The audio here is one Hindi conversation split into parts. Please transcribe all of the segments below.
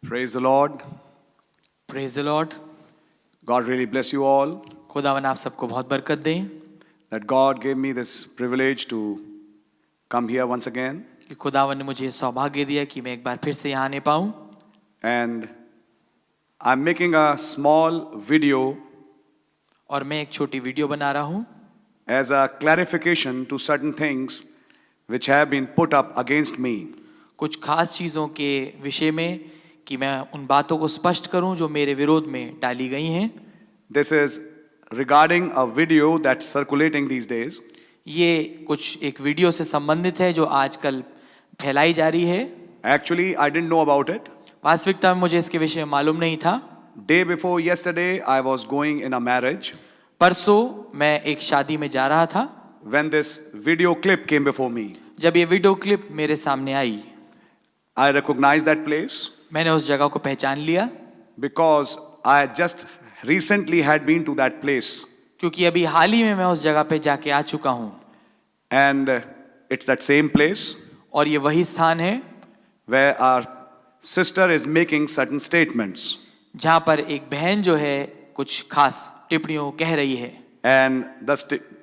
Praise the Lord. Praise the Lord. God really bless you all. खुदावन आप सबको बहुत बरकत दें That God gave me this privilege to come here once again. कि खुदावन ने मुझे सौभाग्य दिया कि मैं एक बार फिर से यहाँ आने पाऊँ. And I'm making a small video और मैं एक छोटी वीडियो बना रहा हूँ as a clarification to certain things which have been put up against me. कुछ खास चीज़ों के विषय में कि मैं उन बातों को स्पष्ट करूं जो मेरे विरोध में डाली गई हैं. This is regarding a video that's circulating these days. ये कुछ एक वीडियो से संबंधित है जो आजकल फैलाई जा रही है. Actually, I didn't know about it. वास्तविकता में मुझे इसके विषय में मालूम नहीं था. Day before yesterday, I was going in a marriage. परसों मैं एक शादी में जा रहा था When this video clip came before me, जब ये वीडियो क्लिप मेरे सामने आई. I recognized that place मैंने उस जगह को पहचान लिया because I just recently had been to that place. क्योंकि अभी हाल ही में मैं उस जगह पे जाके आ चुका हूँ. And it's that same place और ये वही स्थान है where our sister is making certain statements. जहाँ पर एक बहन जो है कुछ खास टिप्पणियों कह रही है. And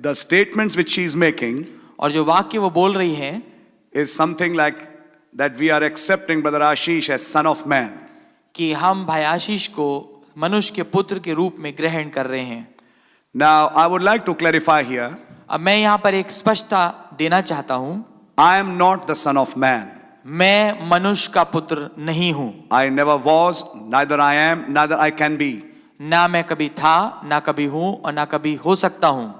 the statements which she is making और जो वाक्य वो बोल रही है is something like that we are accepting Brother Ashish as son of man. कि हम भाई आशीष को मनुष्य के पुत्र के रूप में ग्रहण कर रहे हैं. Now I would like to clarify here. अब मैं यहाँ पर एक स्पष्टता देना चाहता हूँ. I am not the son of man. मैं मनुष्य का पुत्र नहीं हूँ. I never was, neither I am, neither I can be. ना मैं कभी था, ना कभी हूँ और ना कभी हो सकता हूँ.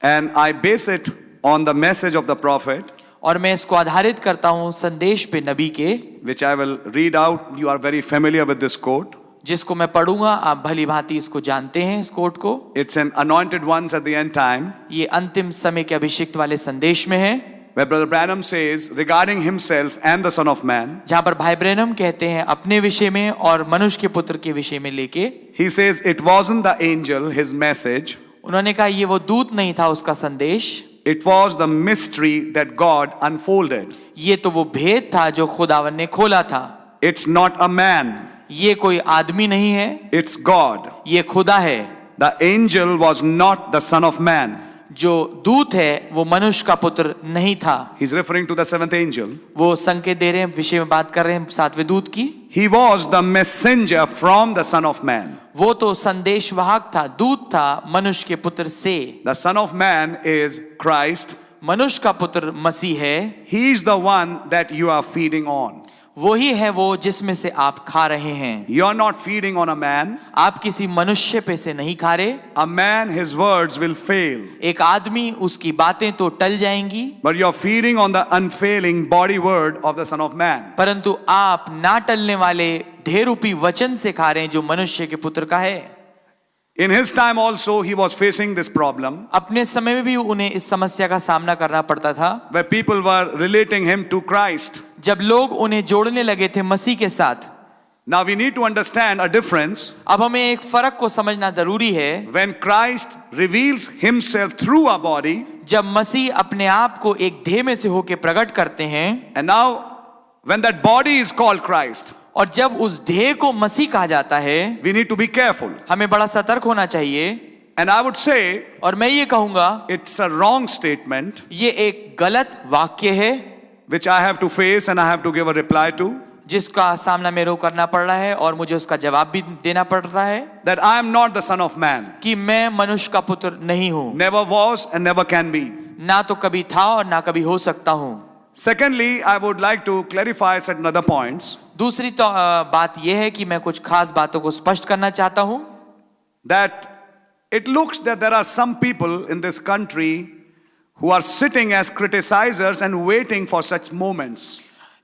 And I base it on the message of the prophet, और मैं इसको आधारित करता हूँ संदेश पे नबी के, which I will read out. You are very familiar with this quote. जिसको मैं पढ़ूंगा. आप भली भांति इसको जानते हैं इस कोट को. It's an anointed ones at the end time, ये अंतिम समय के अभिषिक्त वाले संदेश में है. where Brother Branham says regarding himself and the Son of Man. जहाँ पर भाई ब्रैनम कहते हैं अपने विषय में और मनुष्य के पुत्र के विषय में लेके. He says it wasn't the angel, his message. उन्होंने कहा ये वो दूत नहीं था उसका संदेश. It was the mystery that God unfolded. ये तो वो भेद था जो खुदावन ने खोला था. It's not a man. ये कोई आदमी नहीं है. It's God. ये खुदा है. The angel was not the son of man. जो दूत है वो मनुष्य का पुत्र नहीं था. He's referring to the seventh angel. वो संकेत दे रहे हैं, विषय में बात कर रहे हैं सातवें दूत की. He was the messenger from the son of man. वो तो संदेशवाहक था, दूत था मनुष्य के पुत्र से. The son of man is Christ. मनुष्य का पुत्र मसीह है. He is the one that you are feeding on. वो ही है वो जिसमें से आप खा रहे हैं. You are not feeding on a man. आप किसी मनुष्य पे से नहीं खा रहे. A man, his words will fail. एक आदमी उसकी बातें तो टल जाएंगी. But you are feeding on the unfailing body word of the Son of Man. परंतु आप ना टलने वाले ढेरूपी वचन से खा रहे हैं जो मनुष्य के पुत्र का है. In his time also he was facing this problem, अपने समय में भी उन्हें इस समस्या का सामना करना पड़ता था. where people were relating him to Christ. जब लोग उन्हें जोड़ने लगे थे मसीह के साथ. Now we need to understand a difference. अब हमें एक फर्क को समझना जरूरी है. When Christ reveals himself through a body, जब मसीह अपने आप को एक देह में से होकर प्रकट करते हैं. and now when that body is called Christ, और जब उस देह को मसीह कहा जाता है, we need to be careful. हमें बड़ा सतर्क होना चाहिए. And I would say और मैं ये कहूंगा it's a wrong statement ये एक गलत वाक्य है which I have to face and I have to give a reply to. जिसका सामना मेरे को करना पड़ रहा है और मुझे उसका जवाब भी देना पड़ रहा है. That I am not the son of man. कि मैं मनुष्य का पुत्र नहीं हूँ. Never was and never can be. ना तो कभी था और ना कभी हो सकता हूँ. Secondly, I would like to clarify certain other points. दूसरी तो बात यह है कि मैं कुछ खास बातों को स्पष्ट करना चाहता हूँ. That it looks that there are some people in this country who are sitting as criticizers and waiting for such moments.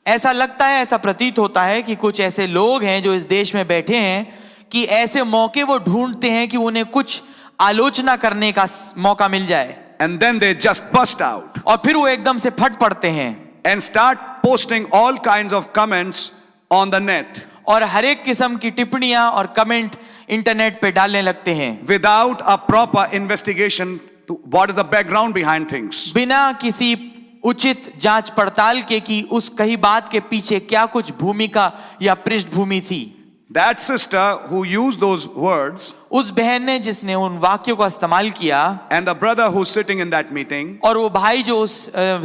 ऐसा लगता है, ऐसा प्रतीत होता है कि कुछ ऐसे लोग हैं जो इस देश में बैठे हैं कि ऐसे मौके वो ढूंढते हैं कि उन्हें कुछ आलोचना करने का मौका मिल जाए. And then they just burst out और फिर वो एकदम से फट पड़ते हैं and start posting all kinds of comments on the net. और हर एक किस्म की टिप्पणियां और कमेंट इंटरनेट पे डालने लगते हैं. Without a proper investigation to what is the background behind things. बिना किसी उचित जांच पड़ताल के कि उस कही बात के पीछे क्या कुछ भूमिका या पृष्ठभूमि थी। That sister who used those words उस बहन ने जिसने उन वाक्यों का इस्तेमाल किया, and the brother who's sitting in that meeting, और वो भाई जो उस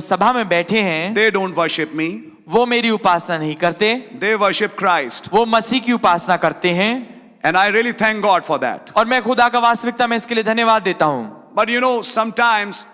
सभा में बैठे हैं, they don't worship me. वो मेरी उपासना नहीं करते, They worship Christ. वो मसीह की उपासना करते हैं। And I really thank God for that. और मैं खुदा का वास्तविकता में इसके लिए धन्यवाद देता हूं। But you know, sometimes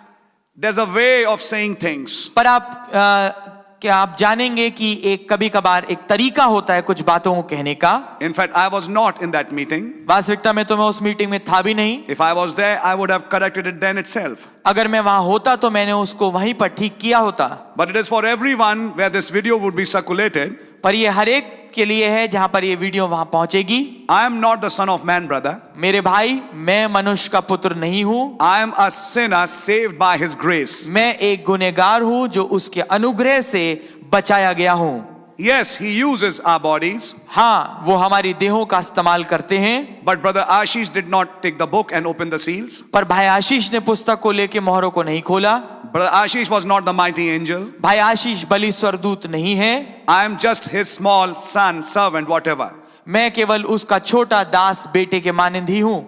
there's a way of saying things. पर क्या आप जानेंगे कि एक कभी कभार एक तरीका होता है कुछ बातों को कहने का। In fact, I was not in that meeting. वास्तविकता में तो मैं उस मीटिंग में था भी नहीं। If I was there, I would have corrected it then itself. अगर मैं वहां होता तो मैंने उसको वहीं पर ठीक किया होता। But it is for everyone where this video would be circulated. पर ये हर एक के लिए है जहां पर ये वीडियो वहां पहुंचेगी। I am not the son of man, brother. मेरे भाई, मैं मनुष्य का पुत्र नहीं हूं। I am a sinner saved by his grace. मैं एक गुनहगार हूं जो उसके अनुग्रह से बचाया गया हूं। Yes, he uses our bodies. हाँ, वो हमारी देहों का इस्तेमाल करते हैं। But brother Ashish did not take the book and open the seals. पर भाई आशीष ने पुस्तक को लेके मोहरों को नहीं खोला। Brother Ashish was not the mighty angel. भाई आशीष बलि स्वरदूत नहीं है। I am just his small son, servant, whatever, मैं केवल उसका छोटा दास बेटे के मानंद ही हूं,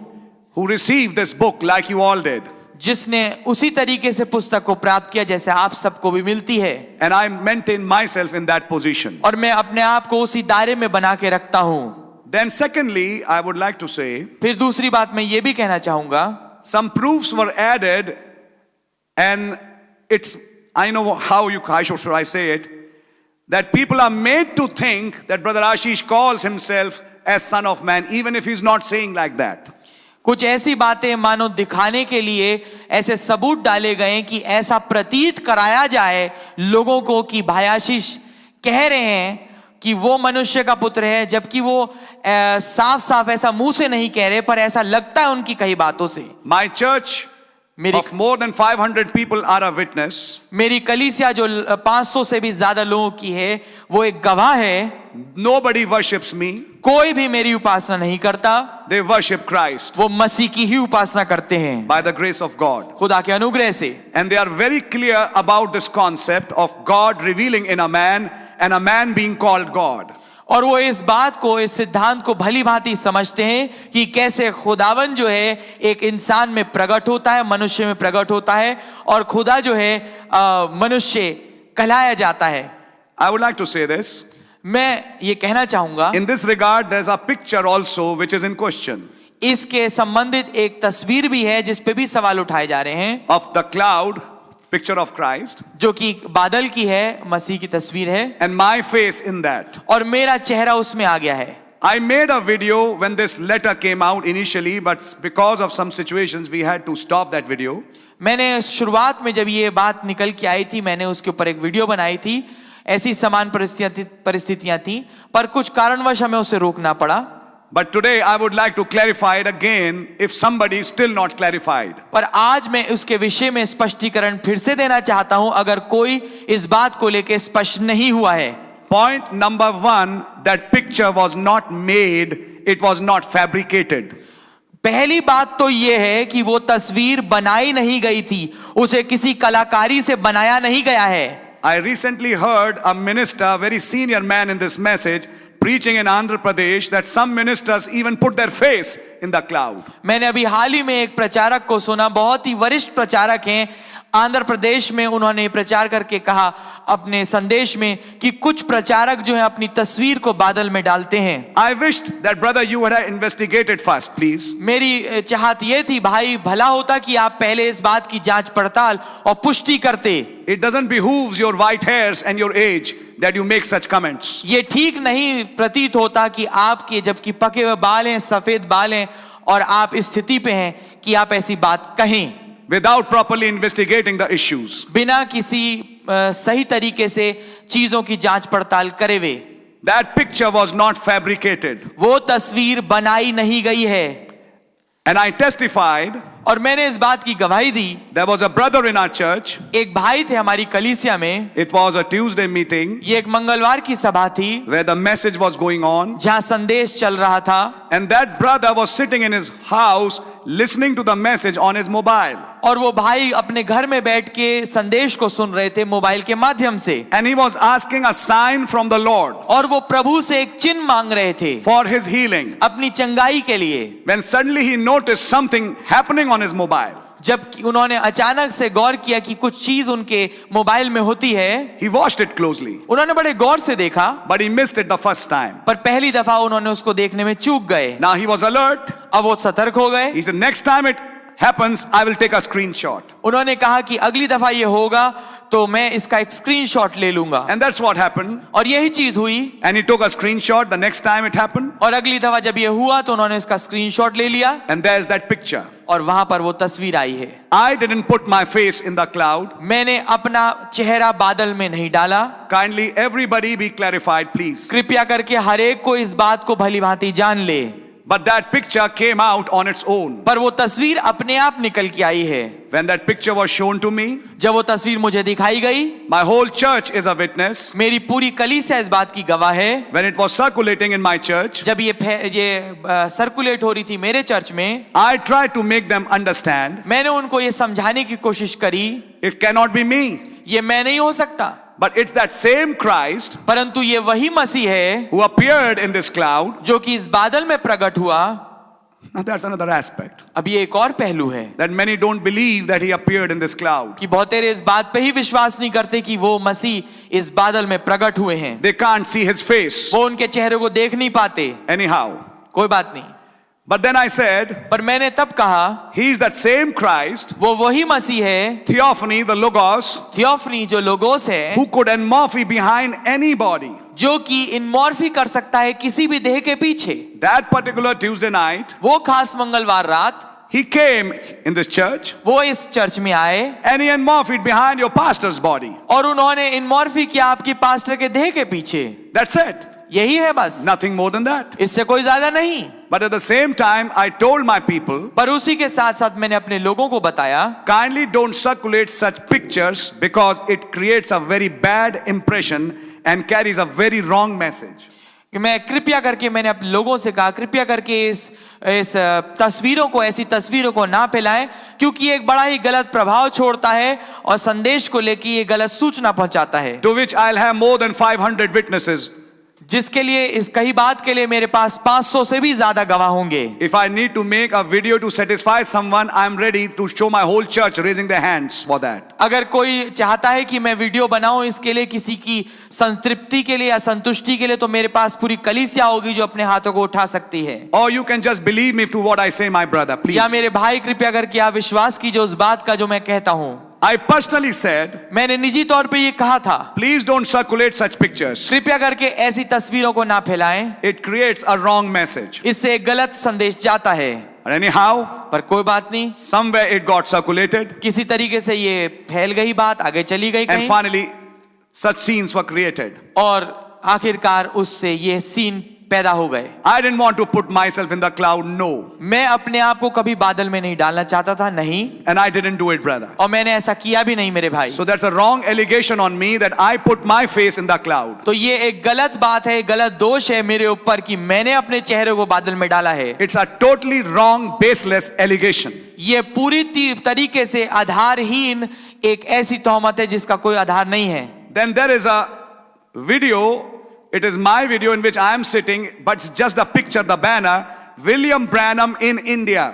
who received this book like you all did. जिसने उसी तरीके से पुस्तक को प्राप्त किया जैसे आप सबको भी मिलती है। And I maintain myself in that position. और मैं अपने आप को उसी दायरे में बना के रखता हूं। Then secondly, I would like to say, फिर दूसरी बात मैं ये भी कहना चाहूंगा, some proofs were added, and it's, I know how should I say it, that people are made to think that brother Ashish calls himself as son of man, even if he's not saying like that. कुछ ऐसी बातें मानो दिखाने के लिए ऐसे सबूत डाले गए कि ऐसा प्रतीत कराया जाए लोगों को कि भाई आशीष कह रहे हैं कि वो मनुष्य का पुत्र है, जबकि वो साफ साफ ऐसा मुंह से नहीं कह रहे, पर ऐसा लगता है उनकी कई बातों से। My church of more than 500 people are a witness. मेरी कलीसिया जो 500 से भी ज्यादा लोगों की है वो एक गवाह है। Nobody worships me. कोई भी मेरी उपासना नहीं करता। They worship Christ. वो मसीह की ही उपासना करते हैं By the grace of God. खुदा के अनुग्रह से। And they are very clear about this concept of God revealing in a man and a man being called God. और वो इस बात को, इस सिद्धांत को भली भांति समझते हैं कि कैसे खुदावन जो है एक इंसान में प्रकट होता है, मनुष्य में प्रकट होता है, और खुदा जो है मनुष्य कहलाया जाता है। I would like to say this. मैं ये कहना चाहूंगा, In this regard, there's a picture also which is in question. इसके संबंधित एक तस्वीर भी है जिस पे भी सवाल उठाए जा रहे हैं। Of the cloud, picture of Christ. जो कि बादल की है, मसीह की तस्वीर है। And my face in that. और मेरा चेहरा उसमें आ गया है। I made a video when this letter came out initially, but because of some situations we had to stop that video. मैंने शुरुआत में जब ये बात निकल के आई थी, मैंने उसके ऊपर एक वीडियो बनाई थी। ऐसी समान परिस्थितियां थी, पर कुछ कारणवश हमें उसे रोकना पड़ा। But today I would like to clarify it again if somebody is still not clarified. पर आज मैं उसके विषय में स्पष्टीकरण फिर से देना चाहता हूं अगर कोई इस बात को लेकर स्पष्ट नहीं हुआ है। Point number 1, that picture was not made, it was not fabricated. पहली बात तो यह है कि वो तस्वीर बनाई नहीं गई थी, उसे किसी कलाकारी से बनाया नहीं गया है। I recently heard a minister, very senior man in this message, preaching in Andhra Pradesh that some ministers even put their face in the cloud. मैंने अभी हाल ही में एक प्रचारक को सुना, बहुत ही वरिष्ठ प्रचारक हैं आंध्र प्रदेश में, उन्होंने प्रचार करके कहा अपने संदेश में कि कुछ प्रचारक जो है अपनी तस्वीर को बादल में डालते हैं। I wished that brother you had investigated first, please. मेरी चाहत ये थी भाई, भला होता कि आप पहले इस बात की जांच पड़ताल और पुष्टि करते। It doesn't behooves your white hairs and your age that you make such comments. ये ठीक नहीं प्रतीत होता कि आपके जबकि पके हुए बाल हैं, सफेद बाल हैं, और आप इस स्थिति पे हैं कि आप ऐसी बात कहें Without properly investigating the issues. बिना किसी सही तरीके से चीजों की जांच पड़ताल करे हुए। That picture was not fabricated. वो तस्वीर बनाई नहीं गई है। And I testified. और मैंने इस बात की गवाही दी। There was a brother in our church. एक भाई थे हमारी कलीसिया में। It was a Tuesday meeting. ये एक मंगलवार की सभा थी। Where the message was going on. जहां संदेश चल रहा था। And that brother was sitting in his house listening to the message on his mobile. और वो भाई अपने घर में बैठ के संदेश को सुन रहे थे मोबाइल के माध्यम से, And he was asking a sign from the Lord और वो प्रभु से एक चिन्ह मांग रहे थे for his healing. अपनी चंगाई के लिए। When suddenly he noticed something happening on his mobile. जब उन्होंने अचानक से गौर किया कि कुछ चीज उनके मोबाइल में होती है, He watched it closely, उन्होंने बड़े गौर से देखा, but he missed it the first time. पर पहली दफा उन्होंने उसको देखने में चूक गए। Now he was alert. अब वो सतर्क हो गए। He said, next time it happens, I will take a screenshot. उन्होंने कहा कि अगली दफा ये होगा तो मैं इसका एक स्क्रीनशॉट ले लूंगा, And that's what happened. और यही चीज हुई। And he took a screenshot the next time it happened. और अगली दफा जब ये हुआ तो उन्होंने इसका स्क्रीनशॉट ले लिया, And there's that picture. और वहां पर वो तस्वीर आई है। I didn't put my face in the cloud. मैंने अपना चेहरा बादल में नहीं डाला। Kindly everybody be clarified, please. कृपया करके हर एक को इस बात को भली भांति जान ले। But that picture came out on its own. पर वो तस्वीर अपने आप निकल के आई है। When that picture was shown to me, जब वो तस्वीर मुझे दिखाई गई, my whole church is a witness. मेरी पूरी कलीसिया इस बात की गवाह है। When it was circulating in my church, जब ये सर्कुलेट हो रही थी मेरे चर्च में, I tried to make them understand मैंने उनको ये समझाने की कोशिश करी, it cannot be me, ये मैं नहीं हो सकता, but it's that same Christ परंतु ये वही मसीह है who appeared in this cloud. जो कि इस बादल में प्रकट हुआ। Now that's another aspect. अब ये एक और पहलू है That many don't believe that he appeared in this cloud. कि बहुत तेरे इस बात पे ही विश्वास नहीं करते कि वो मसीह इस बादल में प्रकट हुए हैं। They can't see his face. वो उनके चेहरे को देख नहीं पाते। Anyhow. कोई बात नहीं, But then I said, पर मैंने तब कहा he is that same Christ, वो वही मसीह है, Theophany, the Logos, थियोफनी जो लोगोस है, who could enmorphy behind anybody. जो कि इनमॉर्फी कर सकता है किसी भी देह के पीछे। That particular Tuesday night, वो खास मंगलवार रात he came in this church वो इस चर्च में आए and he enmorphed behind your pastor's body. और उन्होंने इनमॉर्फी किया आपकी पास्टर के देह के पीछे। That's it. यही है बस, Nothing more than that. इससे कोई ज्यादा नहीं। But at the same time, I told my people, पर उसी के साथ साथ मैंने अपने लोगों को बताया, kindly don't circulate such pictures because it creates a very bad impression and carries a very wrong message. कि मैं कृपया करके मैंने अपने लोगों से कहा कृपया करके इस तस्वीरों को, ऐसी तस्वीरों को ना फैलाएं, क्योंकि ये एक बड़ा ही गलत प्रभाव छोड़ता है और संदेश को लेकर ये गलत सूचना पहुंचाता है। To which I'll have more than 500 witnesses. जिसके लिए इस कई बात के लिए मेरे पास 500 से भी ज्यादा गवाह होंगे। If I need to make a video to satisfy someone, I'm ready to show my whole church raising their hands for that. अगर कोई चाहता है कि मैं वीडियो बनाऊं इसके लिए, किसी की संतृप्ति के लिए या संतुष्टि के लिए, तो मेरे पास पूरी कलीसिया होगी जो अपने हाथों को उठा सकती है। Or you can just believe me to what I say, my brother, please. या मेरे भाई कृपया करके आप विश्वास कीजिए उस बात का जो मैं कहता हूं। I personally said, मैंने निजी तौर पे ये कहा था, please don't circulate such pictures. कृपया करके ऐसी तस्वीरों को ना फैलाएं, It creates a wrong message. इससे एक गलत संदेश जाता है। And anyhow, पर कोई बात नहीं, somewhere it got circulated, किसी तरीके से ये फैल गई, बात आगे चली गई and कहीं, finally, such scenes were created. और आखिरकार उससे ये सीन पैदा हो गए। I didn't want to put myself in the cloud, no. मैं अपने आप को कभी बादल में नहीं डालना चाहता था, नहीं, And I didn't do it, brother. और मैंने ऐसा किया भी नहीं मेरे भाई। So that's a wrong allegation on me that I put my face in the cloud. तो ये एक गलत बात है, गलत दोष है मेरे ऊपर कि मैंने अपने चेहरे को बादल में डाला है। It's a totally wrong, baseless allegation. ये पूरी तरीके से आधारहीन एक ऐसी तोहमत है जिसका कोई आधार नहीं है। Then there is a video, it is my video in which I am sitting, but it's just the picture, the banner, William Branham in India.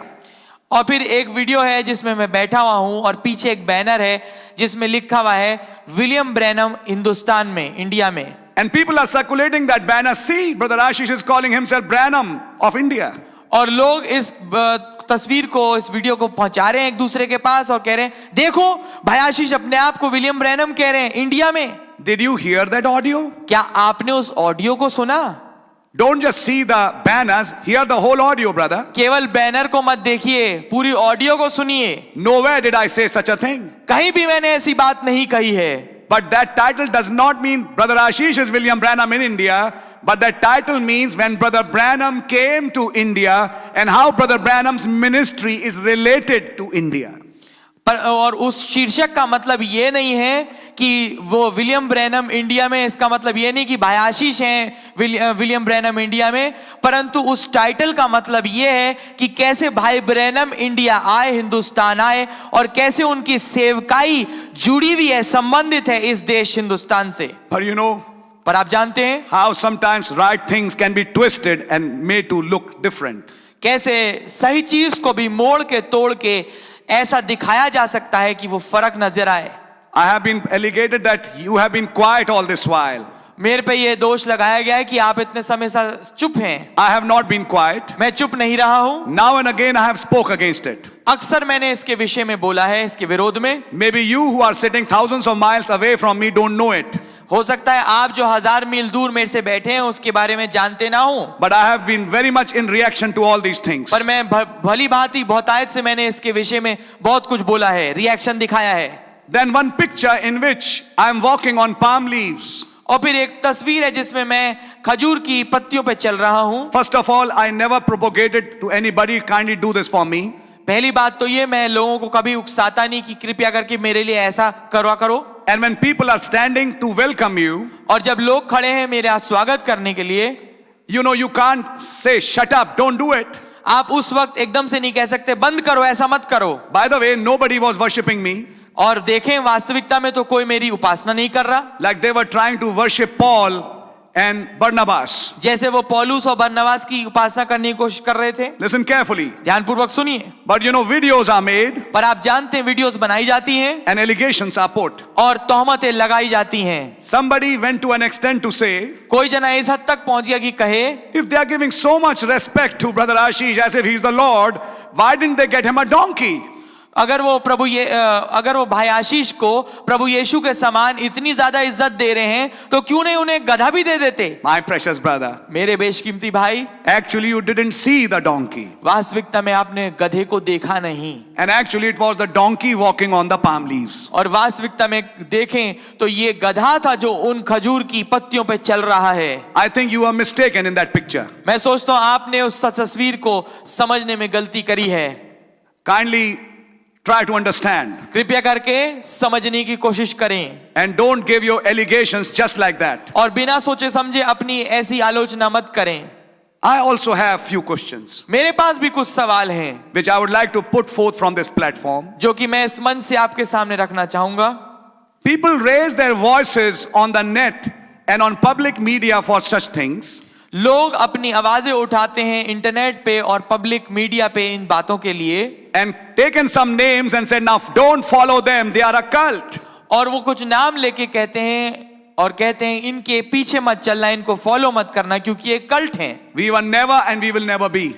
और फिर एक वीडियो है जिसमें मैं बैठा हुआ हूं और पीछे एक बैनर है जिसमें लिखा हुआ है विलियम ब्रैनम हिंदुस्तान में, इंडिया में। And people are circulating that banner. See, Brother Ashish is calling himself Branham of India. और लोग इस तस्वीर को, इस वीडियो को पहुंचा रहे हैं एक दूसरे के पास और कह रहे हैं, देखो भाई आशीष अपने आप को विलियम ब्रैनम कह रहे हैं इंडिया में। Did you hear that audio? क्या आपने उस ऑडियो को सुना? Don't just see the banners, hear the whole audio, brother. केवल बैनर को मत देखिए, पूरी ऑडियो को सुनिए। Nowhere did I say such a thing. कहीं भी मैंने ऐसी बात नहीं कही है। But that title does not mean Brother Ashish is William Branham in India, but that title means when Brother Branham came to India and how Brother Branham's ministry is related to India. पर और उस शीर्षक का मतलब ये नहीं है कि वो विलियम ब्रैनम इंडिया में, इसका मतलब ये नहीं कि भाई आशीष हैं विलियम ब्रैनम इंडिया में, परंतु उस टाइटल का मतलब ये है कि कैसे भाई ब्रैनम इंडिया आए, हिंदुस्तान आए, और कैसे उनकी सेवकाई जुड़ी हुई है, संबंधित है इस देश हिंदुस्तान से। But you know पर आप जानते हैं how sometimes right things can be twisted and made to look different. कैसे सही चीज को भी मोड़ के तोड़ के ऐसा दिखाया जा सकता है कि वो फर्क नजर आए। I have been allegated that you have been quiet all this while. मेरे पे ये दोष लगाया गया है कि आप इतने समय से चुप हैं। I have not been quiet. मैं चुप नहीं रहा हूं। Now and again I have spoke against it. अक्सर मैंने इसके विषय में बोला है, इसके विरोध में। Maybe you who are sitting thousands of miles away from me don't know it. हो सकता है आप जो 1000 मील दूर मेरे से बैठे हैं उसके बारे में जानते ना हो। But I have been very much in reaction to all these things. पर मैं भली भांति बहुतायत से मैंने इसके विषय में बहुत कुछ बोला है, रिएक्शन दिखाया है। Then one picture in which I am walking on palm leaves. और फिर एक तस्वीर है जिसमें मैं खजूर की पत्तियों पे चल रहा हूं। First of all, I never propagated to anybody, kindly do this for me. पहली बात तो ये, मैं लोगों को कभी उकसाता नहीं कि कृपया करके मेरे लिए ऐसा करवा करो। And when people are standing to welcome you, और जब लोग खड़े हैं मेरा स्वागत करने के लिए, you know, you can't say shut up, don't do it. आप उस वक्त एकदम से नहीं कह सकते बंद करो, ऐसा मत करो। By the way, nobody was worshipping me. और देखें वास्तविकता में तो कोई मेरी उपासना नहीं कर रहा। Like they were trying to worship Paul and Barnabas. जैसे वो पौलुस और बरनबास की उपासना करने की कोशिश कर रहे थे। Listen carefully. ध्यानपूर्वक सुनिए। But you know, videos are made पर आप जानते हैं वीडियोस बनाई जाती हैं and allegations are put. और तोहमतें लगाई जाती हैं। Somebody went to an extent to say, कोई जना इस हद तक पहुंच गया कि कहे, if they are giving so much respect to Brother Ashish as if he's the Lord, why didn't they get him a donkey? अगर वो भाई आशीष को प्रभु यीशु के समान इतनी ज्यादा इज्जत दे रहे हैं तो क्यों नहीं उन्हें गधा भी दे देते। My precious brother, मेरे बेशकीमती भाई, actually you didn't see the donkey. वास्तविकता में आपने गधे को देखा नहीं। And actually it was the donkey walking on the palm leaves. और वास्तविकता में देखें तो ये गधा था जो उन खजूर की पत्तियों पे चल रहा है। I think you are mistaken in that picture. मैं सोचता हूं आपने उस तस्वीर को समझने में गलती करी है। Kindly try to understand. कृपया करके समझने की कोशिश करें। And don't give your allegations just like that. और बिना सोचे समझे अपनी ऐसी आलोचना मत करें। I also have few questions मेरे पास भी कुछ सवाल हैं which I would like to put forth from this platform. जो कि मैं इस मंच से आपके सामने रखना चाहूंगा। People raise their voices on the net and on public media for such things. लोग अपनी आवाजें उठाते हैं इंटरनेट पे और पब्लिक मीडिया पे इन बातों के लिए। And taken some names and said, now don't follow them, they are a cult. और वो कुछ नाम लेके कहते हैं और कहते हैं इनके पीछे मत चलना, इनको फॉलो मत करना क्योंकि ये कल्ट हैं। We were never and we will never be.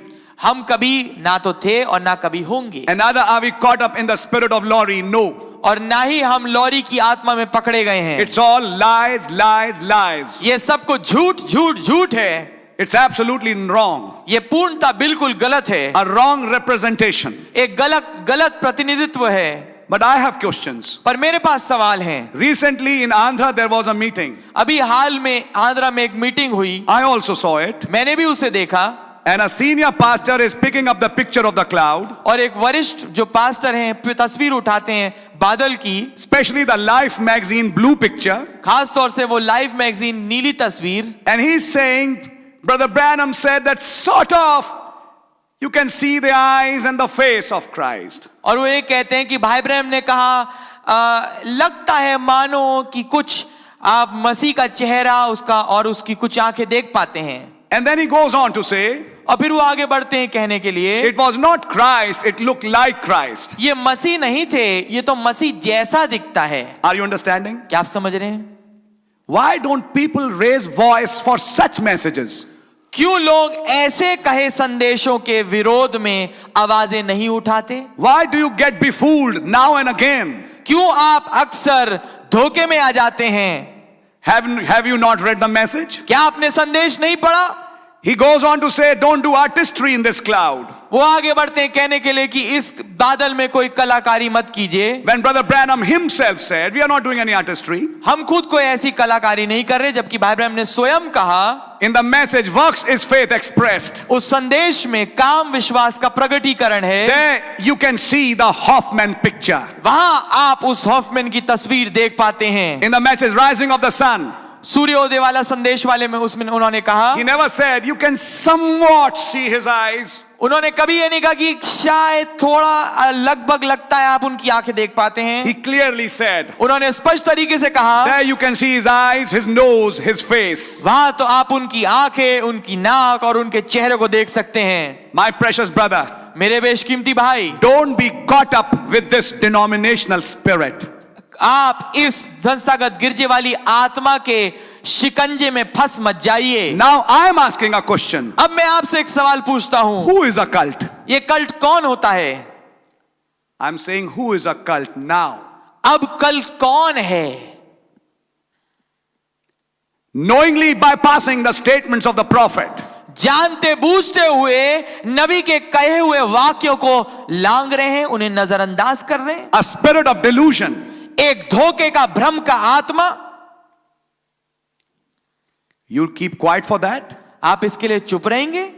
हम कभी ना तो थे और ना कभी होंगे। And neither are we caught up in the spirit of Lori, no. और ना ही हम लॉरी की आत्मा में पकड़े गए हैं। It's all lies, lies, lies. ये सब कुछ झूठ झूठ झूठ है। It's absolutely wrong. ये पूर्णतः बिल्कुल गलत है। A wrong representation. एक गलत प्रतिनिधित्व है। But I have questions. पर मेरे पास सवाल हैं। Recently in Andhra there was a meeting. अभी हाल में आंध्रा में एक मीटिंग हुई। I also saw it. मैंने भी उसे देखा। And a senior pastor is picking up the picture of the cloud. और एक वरिष्ठ जो पास्टर हैं तस्वीर उठाते हैं बादल की। Especially the Life magazine blue picture. खास तौर से वो लाइफ मैगजीन नीली तस्वीर। And he's saying, Brother Branham said that sort of you can see the eyes and the face of Christ. और वो ये कहते हैं कि भाई ब्रैनम ने कहा लगता है मानो कि कुछ आप मसीह का चेहरा उसका और उसकी कुछ आंखें देख पाते हैं। And then he goes on to say, और फिर वो आगे बढ़ते हैं कहने के लिए, it was not Christ, it looked like Christ. ये मसीह नहीं थे, ये तो मसीह जैसा दिखता है। Are you understanding? क्या आप समझ रहे हैं? Why don't people raise voice for such messages? क्यों लोग ऐसे कहे संदेशों के विरोध में आवाजें नहीं उठाते? Why do you get befooled now and again? क्यों आप अक्सर धोखे में आ जाते हैं? Have you not read the message? क्या आपने संदेश नहीं पढ़ा? He goes on to say, don't do artistry in this cloud. वो आगे बढ़ते हैं कहने के लिए कि इस बादल में कोई कलाकारी मत कीजिए। When Brother Branham himself said, we are not doing any artistry. हम खुद कोई ऐसी कलाकारी नहीं कर रहे, जबकि भाई ब्रैनम ने स्वयं कहा, In the message, works is faith expressed. उस संदेश में काम विश्वास का प्रगटीकरण है। There you can see the Hoffman picture. वहां आप उस हॉफमैन की तस्वीर देख पाते हैं। In the message, rising of the sun, सूर्योदय वाला संदेश वाले में उसमें उन्होंने कहा, he never said, you can somewhat see his eyes. उन्होंने कभी ये नहीं कहा कि शायद थोड़ा लगभग लगता है आप उनकी आंखें देख पाते हैं। He clearly said, उन्होंने स्पष्ट तरीके से कहा, there you can see his eyes, his nose, his face. वहां तो आप उनकी आंखें, उनकी नाक और उनके चेहरे को देख सकते हैं। My precious brother, मेरे बेशकीमती भाई, don't be caught up with this denominational spirit. आप इस संस्थागत गिरजे वाली आत्मा के शिकंजे में फंस मत जाइए। Now I am asking a question. अब मैं आपसे एक सवाल पूछता हूं, Who is a cult? ये कल्ट कौन होता है? I am saying who is a cult now. अब कल्ट कौन है? Knowingly bypassing the statements of the prophet. जानते बूझते हुए नबी के कहे हुए वाक्यों को लांग रहे हैं, उन्हें नजरअंदाज कर रहे हैं। A spirit of delusion. एक धोखे का, भ्रम का आत्मा। You'll keep quiet for that? आप इसके लिए चुप रहेंगे?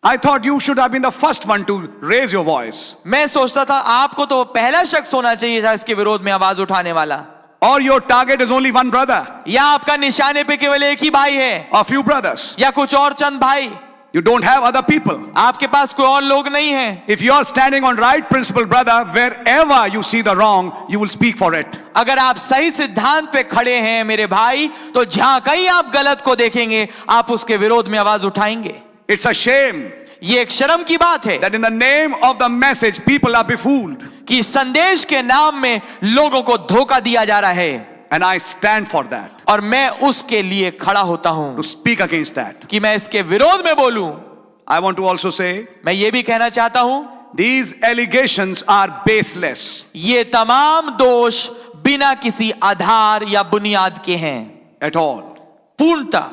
I thought you should have been the first one to raise your voice. मैं सोचता था आपको तो पहला शख्स होना चाहिए था इसके विरोध में आवाज उठाने वाला। Or your target is only one brother, या आपका निशाने पे केवल एक ही भाई है, or few brothers. या कुछ और चंद भाई। You don't have other people. आपके पास कोई और लोग नहीं है। If you are standing on right principle, brother, wherever you see the wrong, you will speak for it. अगर आप सही सिद्धांत पे खड़े हैं मेरे भाई, तो जहां कहीं आप गलत को देखेंगे आप उसके विरोध में आवाज उठाएंगे। It's a shame ये एक शर्म की बात है that in the name of the message people are befooled. कि संदेश के नाम में लोगों को धोखा दिया जा रहा है। And I stand for that, और मैं उसके लिए खड़ा होता हूं to speak against that. कि मैं इसके विरोध में बोलूं। I want to also say, मैं ये भी कहना चाहता हूं, these allegations are baseless. ये तमाम दोष बिना किसी आधार या बुनियाद के हैं At all. पूर्णतः।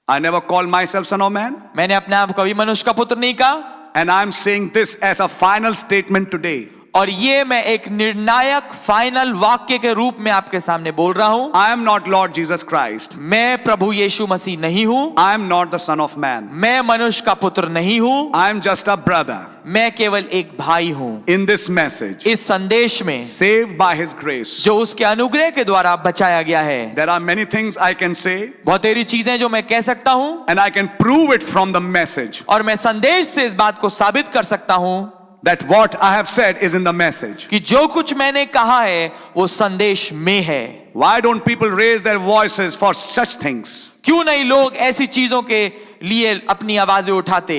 I never call myself son of man, मैंने अपने आप को कभी मनुष्य का पुत्र नहीं कहा। and I'm saying this as a final statement today. और ये मैं एक निर्णायक फाइनल वाक्य के रूप में आपके सामने बोल रहा हूं। I am not Lord Jesus Christ. मैं प्रभु यीशु मसीह नहीं हूं। I am not the son of man. मैं मनुष्य का पुत्र नहीं हूं। I am just a brother मैं केवल एक भाई हूं। in this message, इस संदेश में saved by his grace. जो उसके अनुग्रह के द्वारा बचाया गया है। There are many things I can say, बहुत सारी चीजें जो मैं कह सकता हूं, and I can prove it from the message और मैं संदेश से इस बात को साबित कर सकता हूं that what I have said is in the message. कि जो कुछ मैंने कहा है वो संदेश में है। Why don't people raise their voices for such things? क्यों नहीं लोग ऐसी चीजों के लिए अपनी आवाजें उठाते?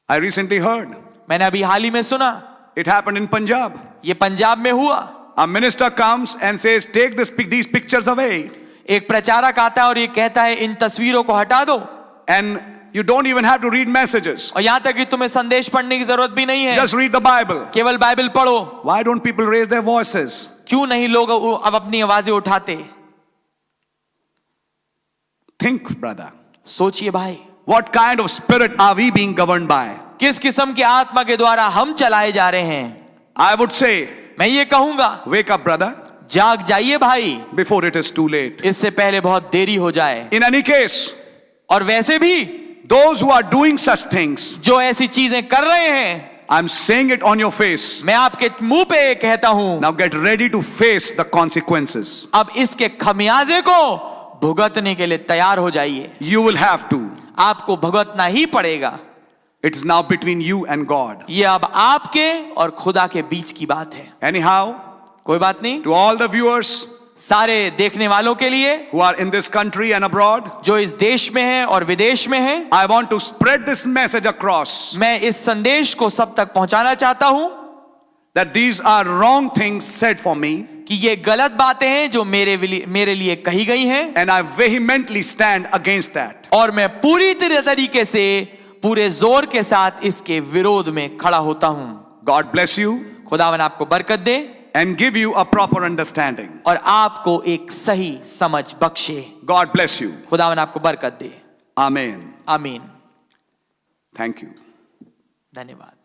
I recently heard मैंने अभी हाल ही में सुना, it happened in Punjab. ये पंजाब में हुआ। A minister comes and says, take these pictures away. एक प्रचारक आता है और ये कहता है इन तस्वीरों को हटा दो, And you don't even have to read messages. और यहां तक कि तुम्हें संदेश पढ़ने की जरूरत भी नहीं है, Just read the Bible. केवल बाइबल पढ़ो। Why don't people raise their voices? क्यों नहीं लोग अब अपनी आवाजें उठाते? Think, brother. सोचिए भाई, What kind of spirit are we being governed by? किस किस्म की आत्मा के द्वारा हम चलाए जा रहे हैं? I would say, मैं ये कहूंगा, wake up, brother, जाग जाइए भाई, before it is too late. इससे पहले बहुत देरी हो जाए। In any case, और वैसे भी those who are doing such things, जो ऐसी चीजें कर रहे हैं, I'm saying it on your face. मैं आपके मुंह पे कहता हूं, Now get ready to face the consequences. अब इसके खमियाजे को भुगतने के लिए तैयार हो जाइए। You will have to. आपको भुगतना ही पड़ेगा। It is now between you and God. ये अब आपके और खुदा के बीच की बात है। Anyhow, कोई बात नहीं। to all the viewers सारे देखने वालों के लिए who are in this country and abroad, जो इस देश में हैं और विदेश में हैं, I want to spread this message across मैं इस संदेश को सब तक पहुंचाना चाहता हूं that these are wrong things said for me, कि ये गलत बातें हैं जो मेरे लिए कही गई हैं, and I vehemently stand against that. और मैं पूरी तरीके से पूरे जोर के साथ इसके विरोध में खड़ा होता हूं। God bless you खुदावन आपको बरकत दे and give you a proper understanding. और आपको एक सही समझ बख्शे। God bless you. खुदावन आपको बरकत दे। Amen. आमीन। Thank you. धन्यवाद।